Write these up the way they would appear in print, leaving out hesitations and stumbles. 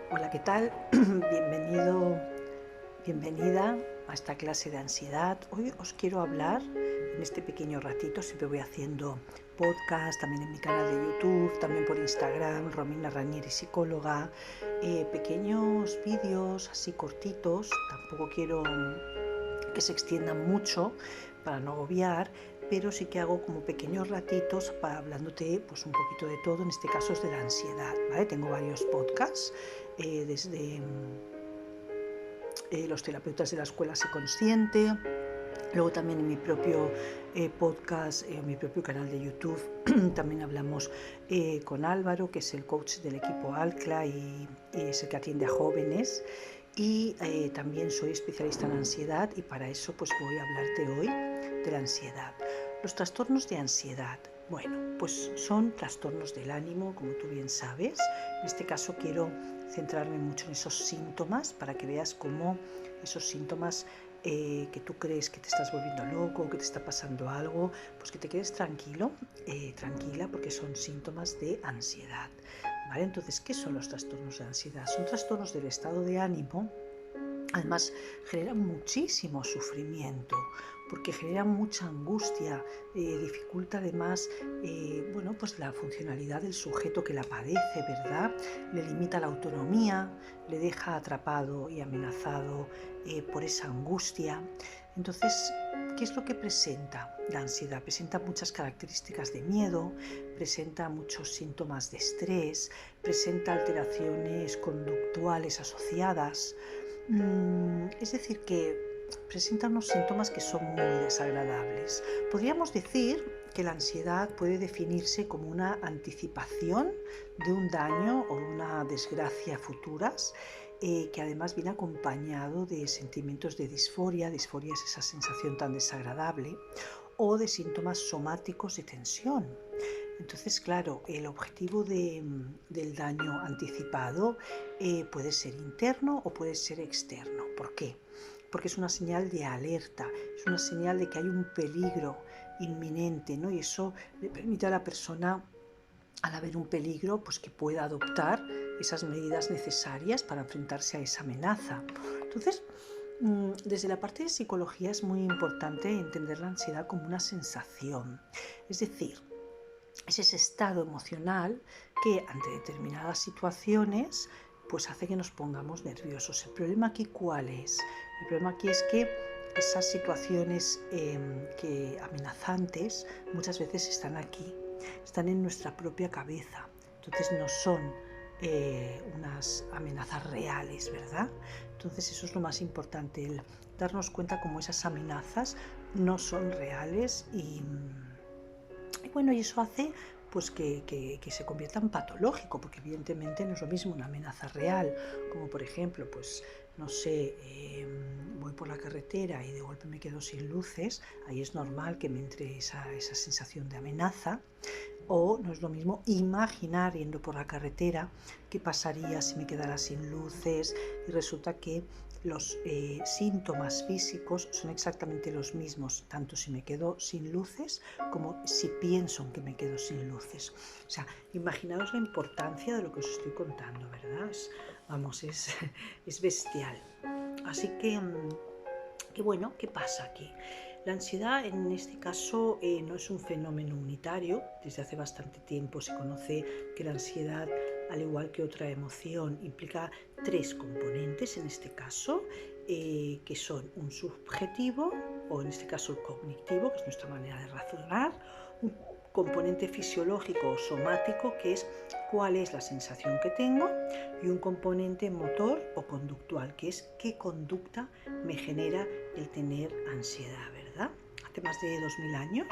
Hola, ¿qué tal? Bienvenida a esta clase de ansiedad. Hoy os quiero hablar en este pequeño ratito. Siempre voy haciendo podcast, también en mi canal de YouTube, también por Instagram, Romina Ranieri Psicóloga, pequeños vídeos así cortitos. Tampoco quiero que se extiendan mucho para no agobiar, pero sí que hago como pequeños ratitos para hablándote pues un poquito de todo. En este caso es de la ansiedad, ¿vale? Tengo varios podcasts desde los terapeutas de la escuela Sé Consciente. Luego también en mi propio podcast, en mi propio canal de YouTube, también hablamos con Álvaro, que es el coach del equipo ALCLA y es el que atiende a jóvenes. Y también soy especialista en ansiedad y para eso pues voy a hablarte hoy de la ansiedad. Los trastornos de ansiedad, bueno, pues son trastornos del ánimo, como tú bien sabes. En este caso quiero centrarme mucho en esos síntomas para que veas cómo esos síntomas que tú crees que te estás volviendo loco, que te está pasando algo, pues que te quedes tranquilo, tranquila, porque son síntomas de ansiedad. ¿Vale? Entonces, ¿qué son los trastornos de ansiedad? Son trastornos del estado de ánimo. Además, generan muchísimo sufrimiento porque generan mucha angustia, dificulta además pues la funcionalidad del sujeto que la padece, ¿verdad? Le limita la autonomía, le deja atrapado y amenazado por esa angustia. Entonces, ¿qué es lo que presenta la ansiedad? Presenta muchas características de miedo, presenta muchos síntomas de estrés, presenta alteraciones conductuales asociadas. Es decir, que presenta unos síntomas que son muy desagradables. Podríamos decir que la ansiedad puede definirse como una anticipación de un daño o una desgracia futuras, que además viene acompañado de sentimientos de disforia. Disforia es esa sensación tan desagradable, o de síntomas somáticos de tensión. Entonces, claro, el objetivo del daño anticipado puede ser interno o puede ser externo. ¿Por qué? Porque es una señal de alerta, es una señal de que hay un peligro inminente, ¿no? Y eso le permite a la persona, al haber un peligro, pues que pueda adoptar esas medidas necesarias para enfrentarse a esa amenaza. Entonces, desde la parte de psicología es muy importante entender la ansiedad como una sensación. Es decir, es ese estado emocional que ante determinadas situaciones pues hace que nos pongamos nerviosos. ¿El problema aquí cuál es? El problema aquí es que esas situaciones amenazantes muchas veces están aquí, están en nuestra propia cabeza. Entonces no son unas amenazas reales, ¿verdad? Entonces eso es lo más importante, el darnos cuenta cómo esas amenazas no son reales y bueno, y eso hace pues que se convierta en patológico, porque evidentemente no es lo mismo una amenaza real, como por ejemplo, pues no sé, voy por la carretera y de golpe me quedo sin luces. Ahí es normal que me entre esa sensación de amenaza. O no es lo mismo imaginar yendo por la carretera qué pasaría si me quedara sin luces y resulta que los síntomas físicos son exactamente los mismos, tanto si me quedo sin luces como si pienso en que me quedo sin luces. O sea, imaginaos la importancia de lo que os estoy contando, ¿verdad? Es bestial. Así que bueno, ¿qué pasa aquí? La ansiedad en este caso no es un fenómeno unitario. Desde hace bastante tiempo se conoce que la ansiedad, al igual que otra emoción, implica tres componentes en este caso, que son un subjetivo, o en este caso el cognitivo, que es nuestra manera de razonar, un componente fisiológico o somático, que es cuál es la sensación que tengo, y un componente motor o conductual, que es qué conducta me genera el tener ansiedad, ¿verdad? Hace más de 2000 años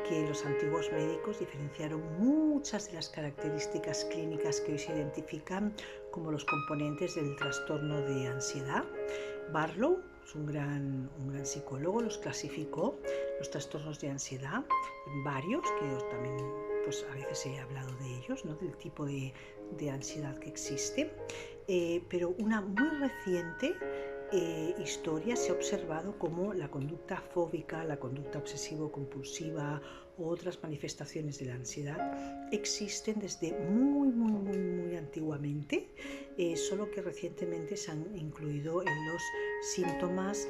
que los antiguos médicos diferenciaron muchas de las características clínicas que hoy se identifican como los componentes del trastorno de ansiedad. Barlow es un gran psicólogo, los clasificó, los trastornos de ansiedad, en varios, que yo también pues a veces he hablado de ellos, ¿no? Del tipo de ansiedad que existe, pero una muy reciente historia se ha observado como la conducta fóbica, la conducta obsesivo-compulsiva u otras manifestaciones de la ansiedad existen desde muy antiguamente, solo que recientemente se han incluido en los síntomas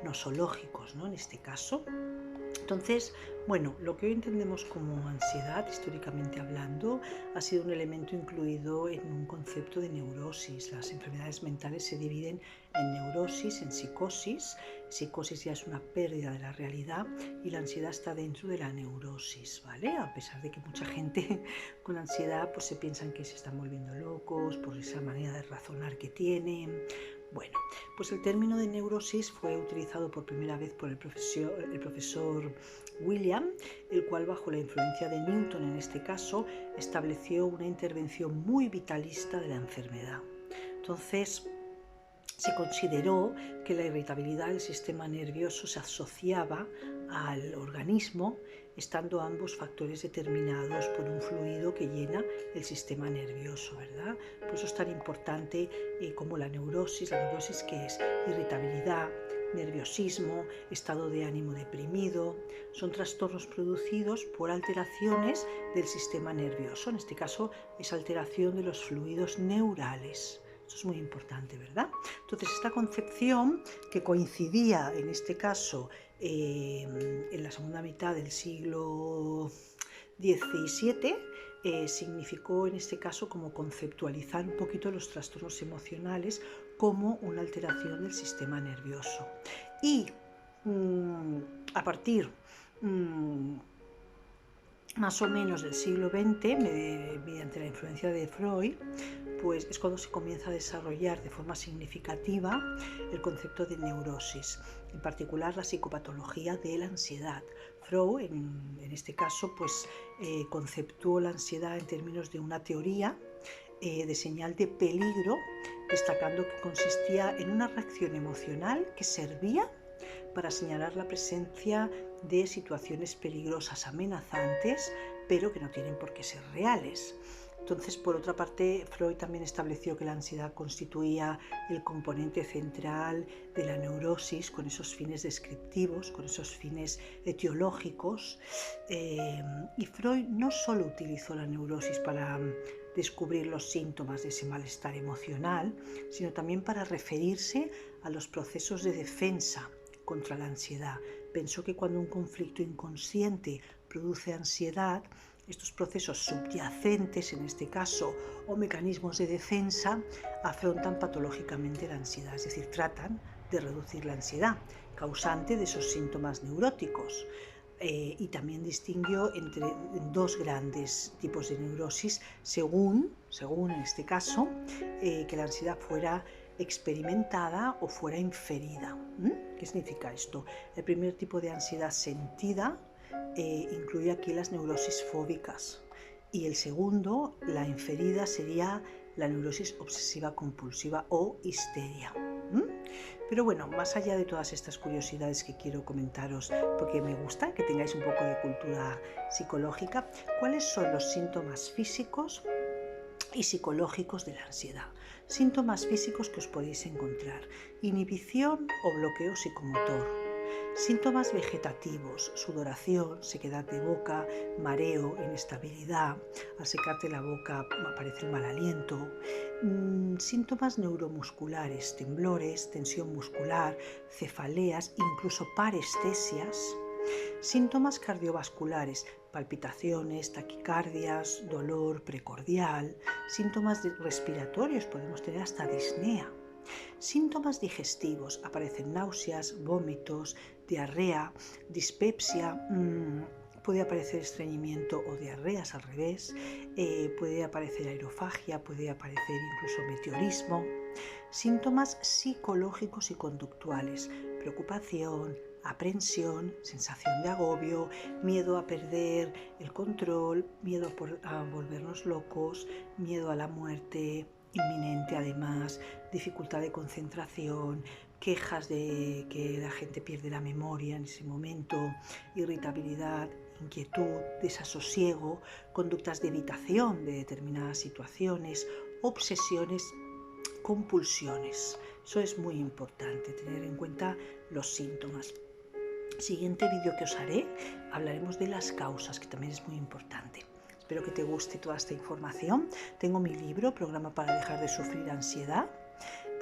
nosológicos, ¿no? En este caso. Entonces, bueno, lo que hoy entendemos como ansiedad, históricamente hablando, ha sido un elemento incluido en un concepto de neurosis. Las enfermedades mentales se dividen en neurosis, en psicosis. Psicosis ya es una pérdida de la realidad y la ansiedad está dentro de la neurosis, ¿vale? A pesar de que mucha gente con ansiedad pues se piensan que se están volviendo locos por esa manera de razonar que tienen. Bueno, pues el término de neurosis fue utilizado por primera vez por el profesor William, el cual bajo la influencia de Newton en este caso estableció una intervención muy vitalista de la enfermedad. Entonces, se consideró que la irritabilidad del sistema nervioso se asociaba al organismo, estando ambos factores determinados por un fluido que llena el sistema nervioso, ¿verdad? Por eso es tan importante como la neurosis que es irritabilidad, nerviosismo, estado de ánimo deprimido, son trastornos producidos por alteraciones del sistema nervioso, en este caso es alteración de los fluidos neurales. Esto es muy importante, ¿verdad? Entonces, esta concepción que coincidía en este caso en la segunda mitad del siglo XVII, significó en este caso como conceptualizar un poquito los trastornos emocionales como una alteración del sistema nervioso. Y a partir más o menos del siglo XX, mediante la influencia de Freud, pues es cuando se comienza a desarrollar de forma significativa el concepto de neurosis, en particular la psicopatología de la ansiedad. Freud, en este caso, pues conceptuó la ansiedad en términos de una teoría de señal de peligro, destacando que consistía en una reacción emocional que servía para señalar la presencia de situaciones peligrosas, amenazantes, pero que no tienen por qué ser reales. Entonces, por otra parte, Freud también estableció que la ansiedad constituía el componente central de la neurosis, con esos fines descriptivos, con esos fines etiológicos. Y Freud no solo utilizó la neurosis para descubrir los síntomas de ese malestar emocional, sino también para referirse a los procesos de defensa contra la ansiedad. Pensó que cuando un conflicto inconsciente produce ansiedad, estos procesos subyacentes, en este caso, o mecanismos de defensa, afrontan patológicamente la ansiedad, es decir, tratan de reducir la ansiedad, causante de esos síntomas neuróticos. Y también distinguió entre dos grandes tipos de neurosis, según en este caso, que la ansiedad fuera experimentada o fuera inferida. ¿Qué significa esto? El primer tipo de ansiedad sentida incluye aquí las neurosis fóbicas, y el segundo, la inferida, sería la neurosis obsesiva compulsiva o histeria. Pero bueno, más allá de todas estas curiosidades que quiero comentaros, porque me gusta que tengáis un poco de cultura psicológica, ¿cuáles son los síntomas físicos y psicológicos de la ansiedad? Síntomas físicos que os podéis encontrar: inhibición o bloqueo psicomotor, síntomas vegetativos, sudoración, sequedad de boca, mareo, inestabilidad, al secarte la boca aparece el mal aliento, síntomas neuromusculares, temblores, tensión muscular, cefaleas, incluso parestesias, síntomas cardiovasculares, palpitaciones, taquicardias, dolor precordial, síntomas respiratorios, podemos tener hasta disnea. Síntomas digestivos, aparecen náuseas, vómitos, diarrea, dispepsia, puede aparecer estreñimiento o diarreas al revés, puede aparecer aerofagia, puede aparecer incluso meteorismo. Síntomas psicológicos y conductuales, preocupación, aprensión, sensación de agobio, miedo a perder el control, miedo a volvernos locos, miedo a la muerte inminente, además, dificultad de concentración, quejas de que la gente pierde la memoria en ese momento, irritabilidad, inquietud, desasosiego, conductas de evitación de determinadas situaciones, obsesiones, compulsiones. Eso es muy importante, tener en cuenta los síntomas. Siguiente vídeo que os haré, hablaremos de las causas, que también es muy importante. Espero que te guste toda esta información. Tengo mi libro, Programa para dejar de sufrir ansiedad,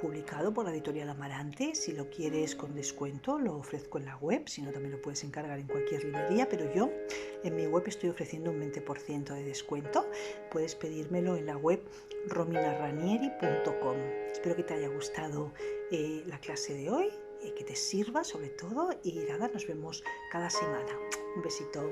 publicado por la editorial Amarante. Si lo quieres con descuento, lo ofrezco en la web, si no también lo puedes encargar en cualquier librería, pero yo en mi web estoy ofreciendo un 20% de descuento. Puedes pedírmelo en la web rominarranieri.com. Espero que te haya gustado la clase de hoy, que te sirva sobre todo, y nada, nos vemos cada semana. Un besito.